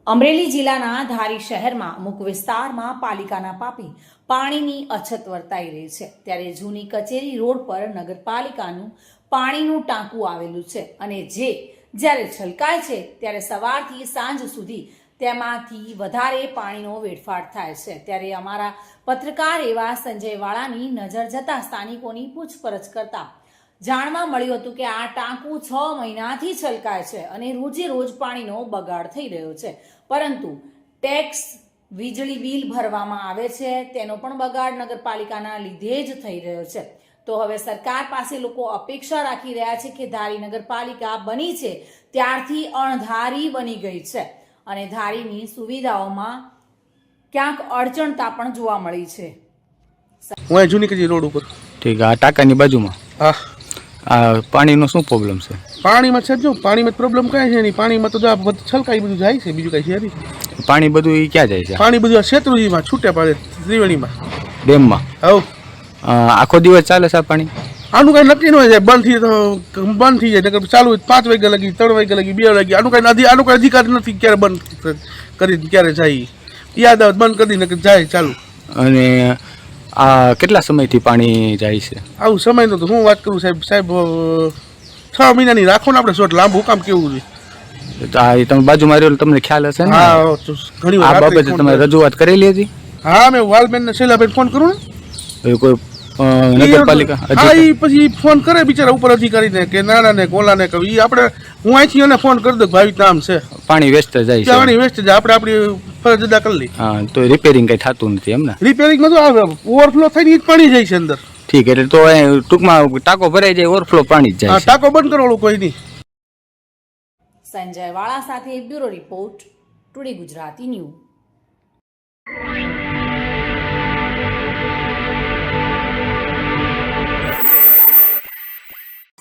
અમરેલી જિલ્લાના ધારી શહેરમાં અમુક વિસ્તારમાં પાલિકાના પાપે પાણીની અછત વર્તાઈ રહી છે। ત્યારે જૂની કચેરી રોડ પર નગરપાલિકાનું પાણીનું ટાંકું આવેલું છે અને જે જ્યારે છલકાય છે ત્યારે સવારથી સાંજ સુધી તેમાંથી વધારે પાણીનો વેડફાટ થાય છે। ત્યારે અમારા પત્રકાર એવા સંજય વાળાની નજર જતા સ્થાનિકોની પૂછપરછ કરતા જાણવા મળ્યું હતું કે આ ટાંકું 6 મહિનાથી છલકાય છે અને રોજે રોજ પાણીનો બગાડ થઈ રહ્યો છે, પરંતુ ટેક્સ વીજળી બિલ ભરવામાં આવે છે તેનો પણ બગાડ નગરપાલિકાના લીધે જ થઈ રહ્યો છે। તો હવે સરકાર પાસે લોકો અપેક્ષા રાખી રહ્યા છે કે ધારી નગરપાલિકા બની છે ત્યારથી અણધારી બની ગઈ છે અને ધારીની સુવિધાઓમાં ક્યાંક અડચણતા પણ જોવા મળી છે। હું જૂની કચેરી રોડ ઉપર ઠીક, આ ટાંકાની બાજુમાં હા આ પાણીનો શું પ્રોબ્લેમ છે? પાણીમાં છે, જો પાણીમાં પ્રોબ્લેમ કાંઈ છે નહીં, પાણીમાં તો જો બધું છલકાઈ બધું જાય છે, બીજું કાંઈ છે નહીં। પાણી બધું ઈ ક્યાં જાય છે? પાણી બધું આ શેત્રુંજીમાં છૂટે પડે ત્રિવેણીમાં ડેમમાં। હવ આખો દિવસ ચાલે છે આ પાણી? આનું કાંઈ નક્કી ન હોય, જાય બંધ થઈ જાય, નકર ચાલુ 5 વાગ્યા લગી, 3 વાગ્યા લગી, 2 વાગ્યા, આનું કાંઈ અધિકાર નથી ક્યારે બંધ કરી ક્યારે જાય, યાદ આવે બંધ કરી નકર જાય ચાલુ। અને આ કેટલા સમયથી પાણી જાય છે? આવું સમયનો તો હું વાત કરું સાહેબ 6 મહિનાની રાખો ને આપણે શોટ, લાંબુ કામ કેવું છે? તો આ તમે બાજુમાં રહ્યો તમને ખ્યાલ હશે ને? હા, ઘણી વાર આ બાબતે તમે રજૂઆત કરેલી હતી? હા, મેં વાલબેન ને શૈલાબેન ફોન કરું ને કોઈ નગરપાલિકા હા, એ પછી ફોન કરે બિચારા ઉપર અધિકારીને કે નાના ને કોલા ને કહી આપણે, હું અહીંથી એને ફોન કરી દઉં ભાઈ નામ છે પાણી વેસ્ટ જાય છે, પાણી વેસ્ટ જાય, આપણે આપણી ફરજ અદા કરી લઈ। હા, તો રિપેરિંગ કઈ થતું નથી એમ ને? રિપેરિંગમાં તો આવે ઓવરફ્લો થઈને જ પાણી જાય છે અંદર। ઠીક, એટલે તો ટૂંકમાં ટાંકો ભરાઈ જાય, ઓવરફ્લો પાણી જ જાય છે। ટાંકો બંધ કરવાનું કોઈ નહીં। સંજય વાળા સાથે bureau report, today Gujarati news.